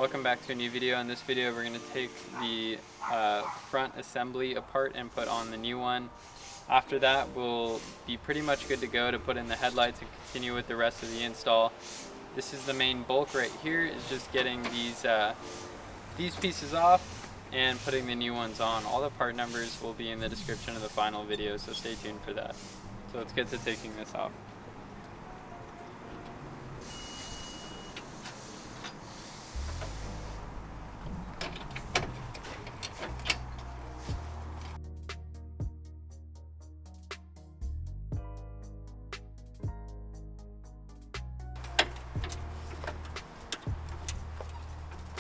Welcome back to a new video. In this video we're going to take the front assembly apart and put on the new one. After that we'll be pretty much good to go to put in the headlights and continue with the rest of the install. This is the main bulk right here, is just getting these pieces off and putting the new ones on. All the part numbers will be in the description of the final video, so stay tuned for that. So let's get to taking this off.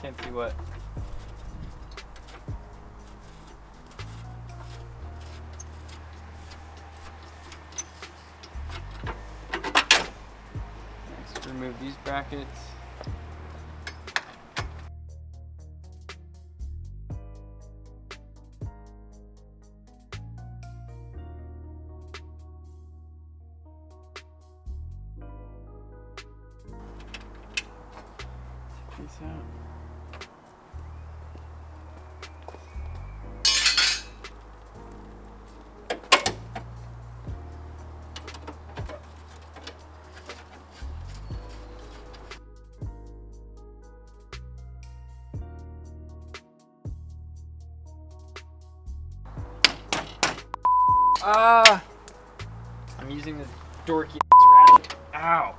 Can't see what. Next, remove these brackets. Take these out. I'm using this dorky ratchet. Ow!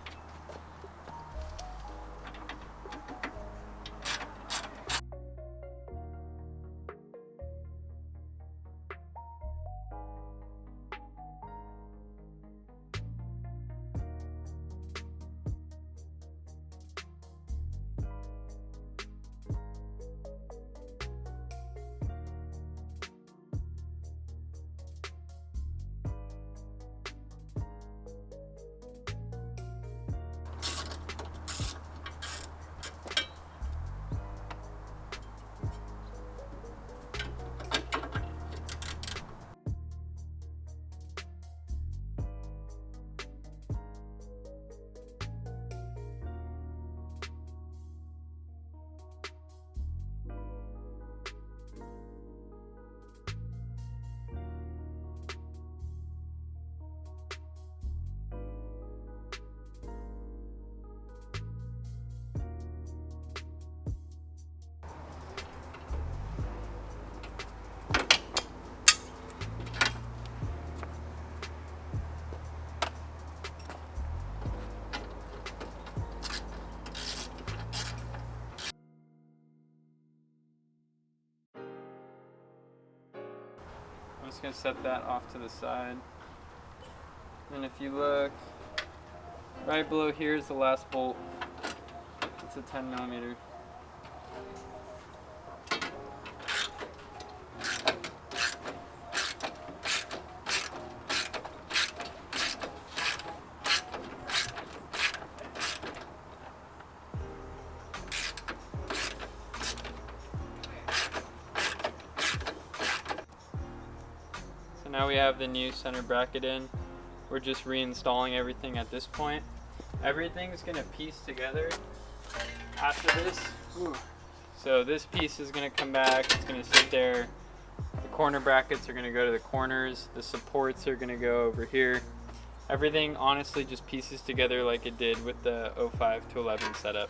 I'm just going to set that off to the side. And if you look, right below here is the last bolt. It's a 10mm. Now we have the new center bracket in. We're just reinstalling everything at this point. Everything's gonna piece together after this. Ooh. So this piece is gonna come back, it's gonna sit there. The corner brackets are gonna go to the corners. The supports are gonna go over here. Everything honestly just pieces together like it did with the 05 to 11 setup.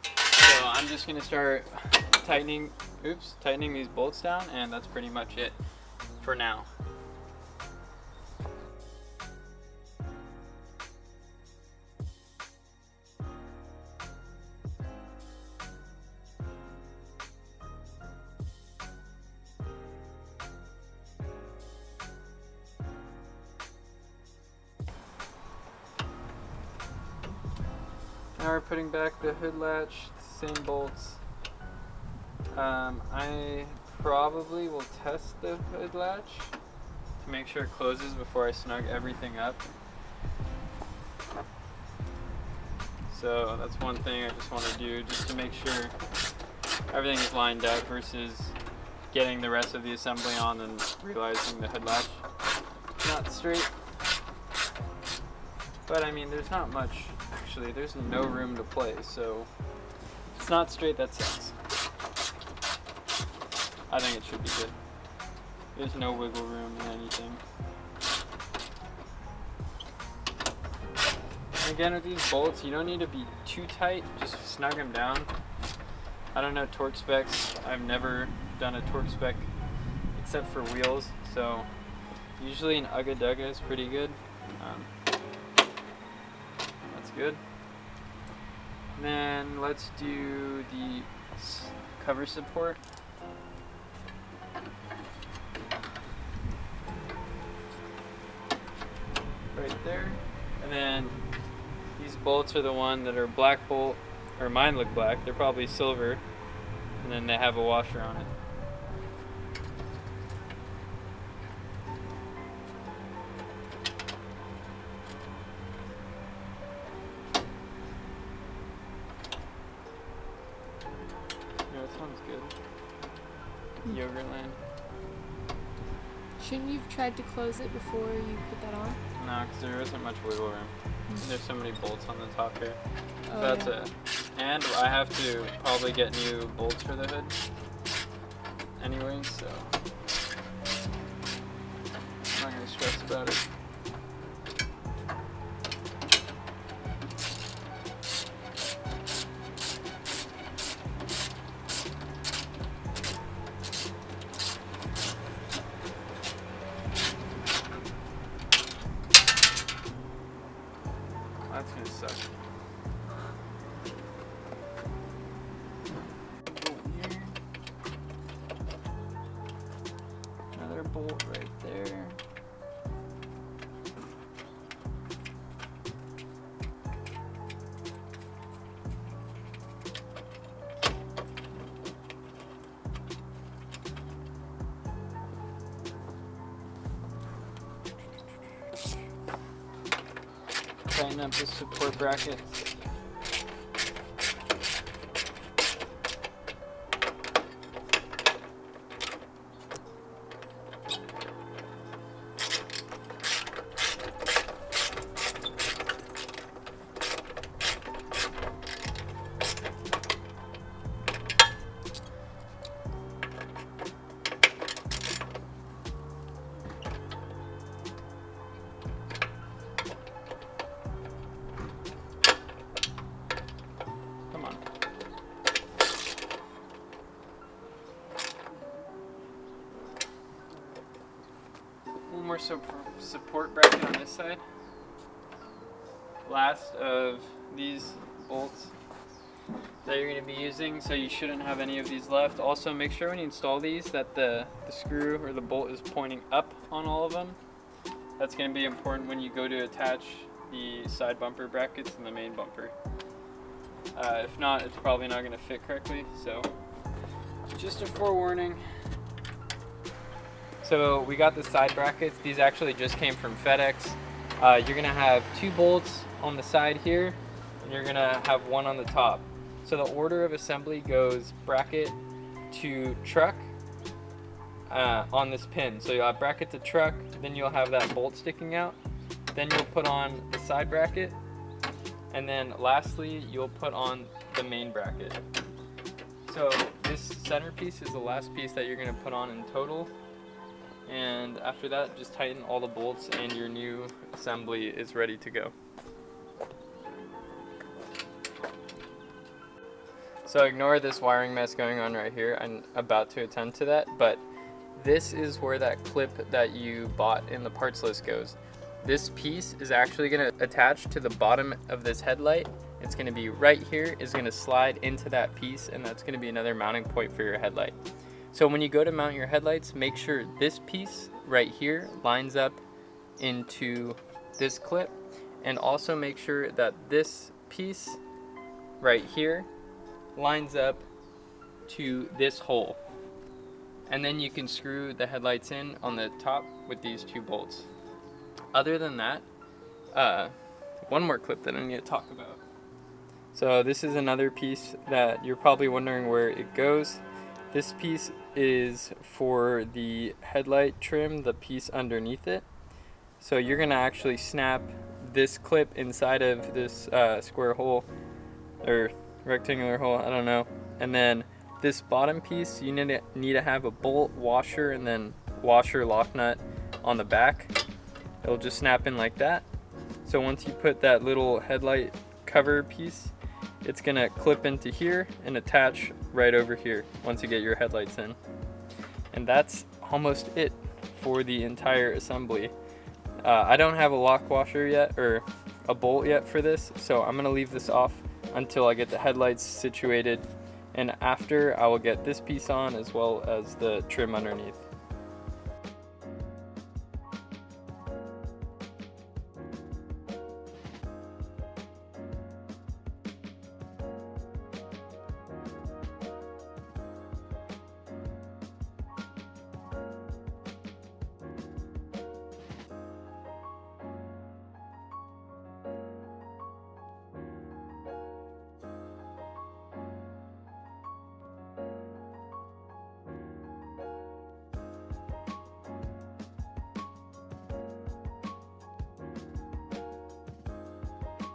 So I'm just gonna start tightening these bolts down, and that's pretty much it for now. Now we're putting back the hood latch, same bolts. I probably will test the hood latch to make sure it closes before I snug everything up. So that's one thing I just want to do, just to make sure everything is lined up versus getting the rest of the assembly on and realizing the hood latch is not straight. But I mean, there's not much, actually, there's no room to play, so If it's not straight, that sucks. I think it should be good. There's no wiggle room in anything. And again, with these bolts, you don't need to be too tight, just snug them down. I don't know torque specs. I've never done a torque spec except for wheels, so usually an Ugga Dugga is pretty good. That's good. And then let's do the cover support. Right there. And then these bolts are the one that are black bolt, or mine look black, they're probably silver, and then they have a washer on it. Yeah, that sounds good. Yogurtland. Shouldn't you have tried to close it before you put that on? No, because there isn't much wiggle room. There's so many bolts on the top here. Oh, So that's it. And I have to probably get new bolts for the hood anyway, so I'm not going to stress about it. That's going to suck. Another bolt right there. Tighten up the support bracket. One more support bracket on this side. Last of these bolts that you're going to be using, so you shouldn't have any of these left. Also, make sure when you install these that the screw or the bolt is pointing up on all of them. That's going to be important when you go to attach the side bumper brackets and the main bumper. If not, it's probably not going to fit correctly, so just a forewarning. So we got the side brackets. These actually just came from FedEx. You're gonna have 2 bolts on the side here, and you're gonna have 1 on the top. So the order of assembly goes bracket to truck on this pin. So you'll have bracket to truck, then you'll have that bolt sticking out. Then you'll put on the side bracket, and then lastly, you'll put on the main bracket. So this centerpiece is the last piece that you're gonna put on in total. And after that, just tighten all the bolts and your new assembly is ready to go. So ignore this wiring mess going on right here. I'm about to attend to that, but this is where that clip that you bought in the parts list goes. This piece is actually going to attach to the bottom of this headlight. It's going to be right here, is going to slide into that piece, and that's going to be another mounting point for your headlight. So when you go to mount your headlights, make sure this piece right here lines up into this clip, and also make sure that this piece right here lines up to this hole. And then you can screw the headlights in on the top with these 2 bolts. Other than that, one more clip that I need to talk about. So this is another piece that you're probably wondering where it goes. This piece is for the headlight trim, the piece underneath it. So you're gonna actually snap this clip inside of this square hole, or rectangular hole, I don't know. And then this bottom piece, you need to have a bolt, washer, and then washer lock nut on the back. It'll just snap in like that. So once you put that little headlight cover piece, it's gonna clip into here and attach right over here once you get your headlights in. And that's almost it for the entire assembly. I don't have a lock washer yet, or a bolt yet for this, so I'm gonna leave this off until I get the headlights situated, and after I will get this piece on as well as the trim underneath.